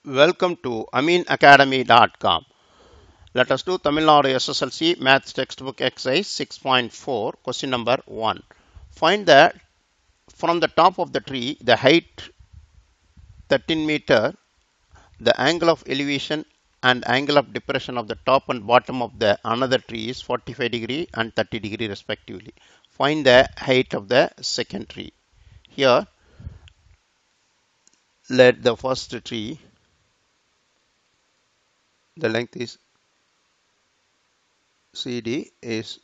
Welcome to AminAcademy.com. Let us do Tamil Nadu SSLC Maths Textbook Exercise 6.4, question number 1. Find the from the top of the tree, the height 13 meter, the angle of elevation and angle of depression of the top and bottom of the another tree is 45 degree and 30 degree respectively. Find the height of the second tree. Here, let the first tree, the length is CD is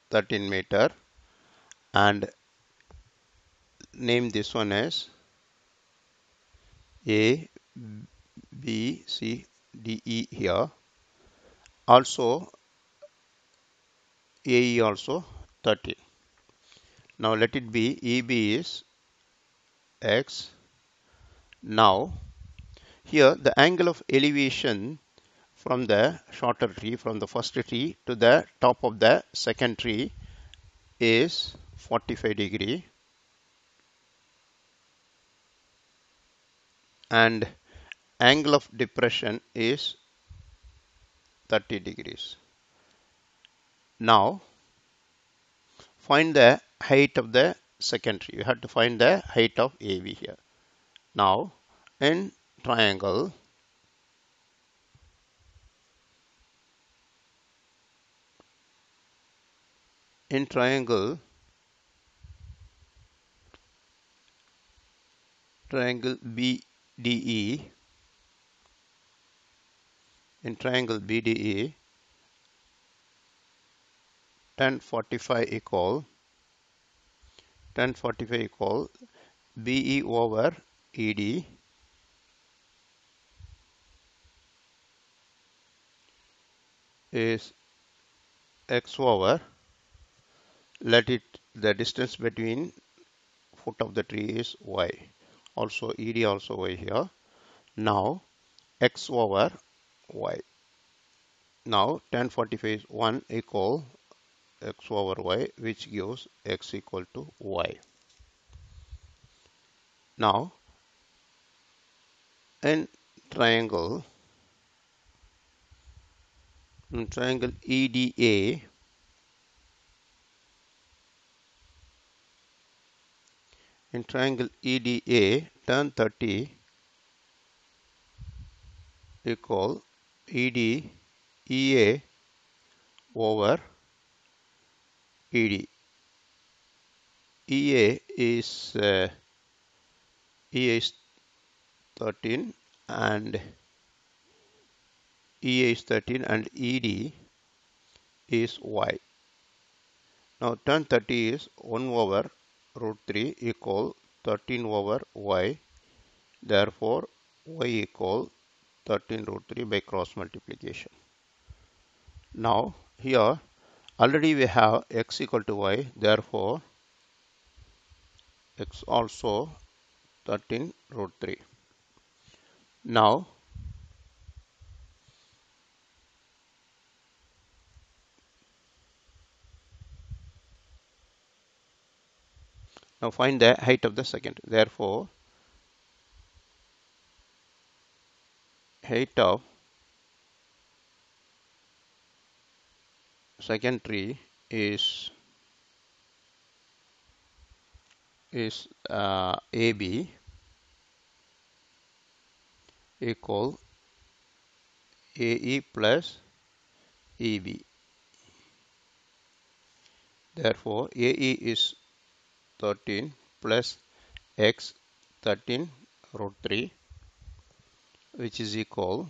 13 meter, and name this one as A, B, C, D, E here. Also AE also 13. Now let it be EB is X. Now here the angle of elevation from the shorter tree, from the first tree to the top of the second tree is 45 degree, and angle of depression is 30 degrees. Now find the height of the second tree. You have to find the height of AB here. Now in triangle, in triangle BDE, in triangle BDE, tan 45 equal BE over ED is X over, let it, the distance between foot of the tree is Y. Also ED also Y here. Now X over Y. Now tan 45 is 1 equal X over Y, which gives X equal to Y. Now in triangle EDA, in triangle EDA, tan 30 equal ED EA over ED. EA is 13 and EA is 13 and ED is Y. Now tan 30 is 1 over root 3 equal 13 over Y. Therefore Y equal 13 root 3 by cross multiplication. Now here already we have X equal to Y. Therefore X also 13 root 3. Now find the height of the second. Therefore height of second tree is AB equal AE plus EB. Therefore AE is 13 plus X 13 root 3, which is equal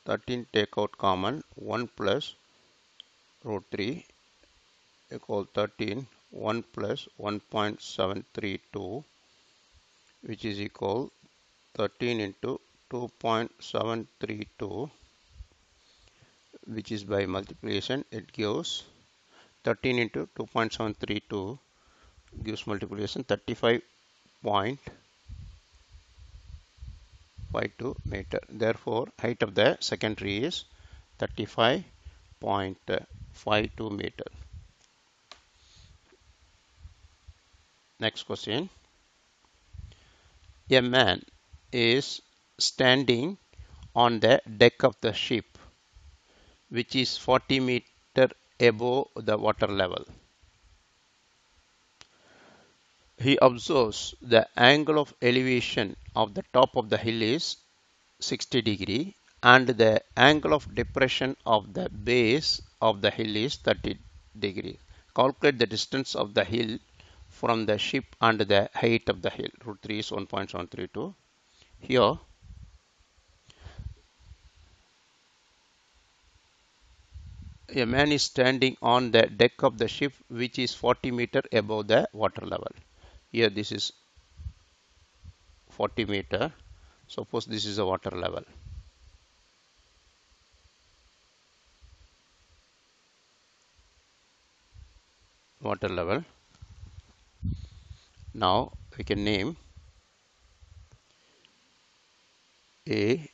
13 take out common 1 plus root 3 equal 13, 1 plus 1.732, which is equal 13 into 2.732, which is by multiplication it gives 13 into 2.732 gives multiplication 35.52 meter. Therefore height of the second tree is 35.52 meter. Next question. A man is standing on the deck of the ship, which is 40 meter above the water level. He observes the angle of elevation of the top of the hill is 60 degree and the angle of depression of the base of the hill is 30 degree. Calculate the distance of the hill from the ship and the height of the hill. Root 3 is 1.732. Here, a man is standing on the deck of the ship which is 40 meter above the water level. Here this is 40 meter. Suppose this is the water level. Water level. Now we can name A,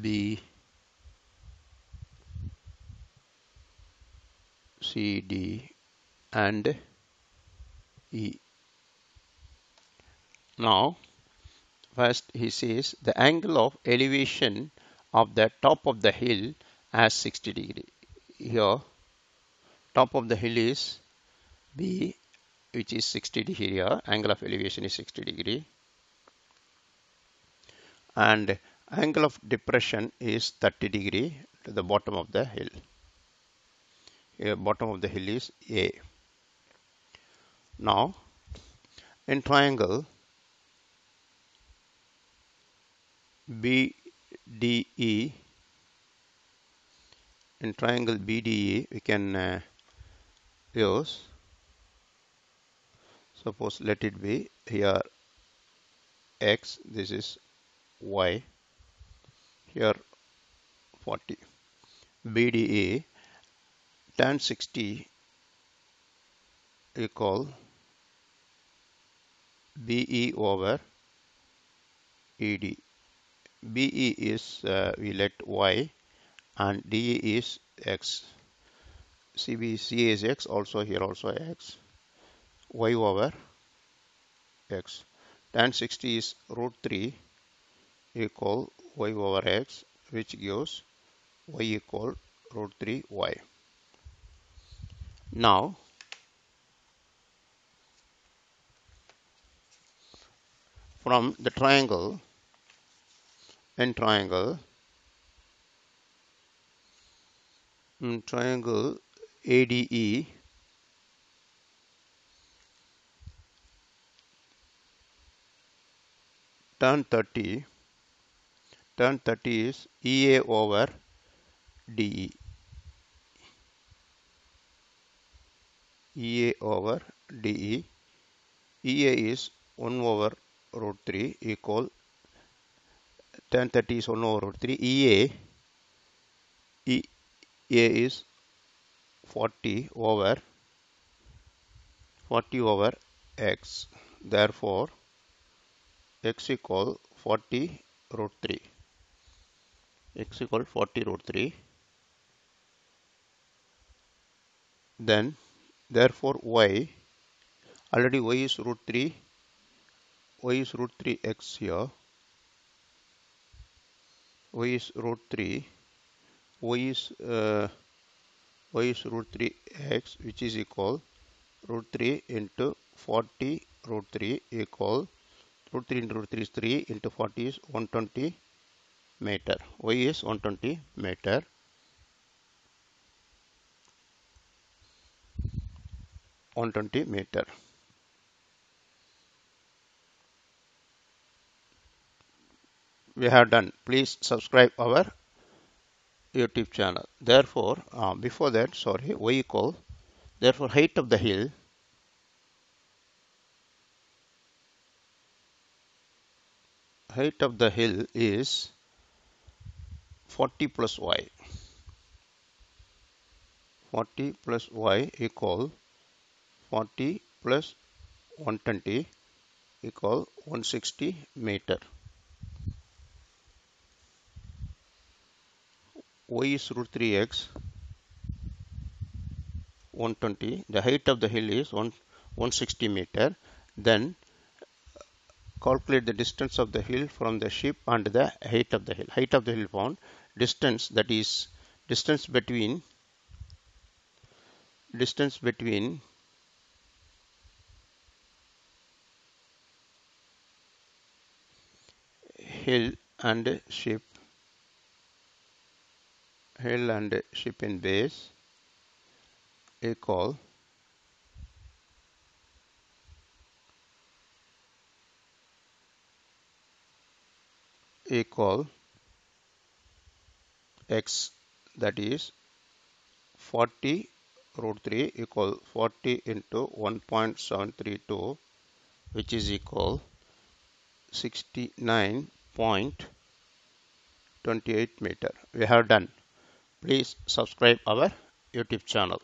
B, C, D and E. Now first he says the angle of elevation of the top of the hill as 60 degree. Here top of the hill is B, which is 60 degree here. Angle of elevation is 60 degree. And angle of depression is 30 degree to the bottom of the hill. Here bottom of the hill is A. Now in triangle BDE, in triangle BDE we can use, suppose let it be here X, this is Y, here 40. BDE tan 60 equal BE over ED. BE is we let Y and DE is X. CBC is X, also here also X. Y over X. Tan 60 is root 3 equal Y over X, which gives Y equal root 3 Y. Now from the triangle, in triangle ADE, tan 30 is EA over DE. EA over DE. EA is 1 over root 3 equal tan 30 is 1 over root 3. EA is 40 over X. Therefore, X equal 40 root 3. X equal 40 root 3. Then, therefore, Y, already Y is root 3. Y is root 3 X here. Y is root 3. Y is root 3 X, which is equal root 3 into 40 root 3 equal root 3 into root 3 is 3 into 40 is 120 meter. Y is 120 meter. We have done. Please subscribe our YouTube channel. Therefore, before that, sorry, Y equal, therefore height of the hill is 40 plus Y. 40 plus Y equal 40 plus 120 equal 160 meter. Y is root 3x 120. The height of the hill is 160 meter. Then calculate the distance of the hill from the ship and the height of the hill. Height of the hill found. Distance, that is distance between hill and ship in base equal x, that is 40 root 3 equal 40 into 1.732, which is equal 69.28 meter. We have done. Please subscribe our YouTube channel.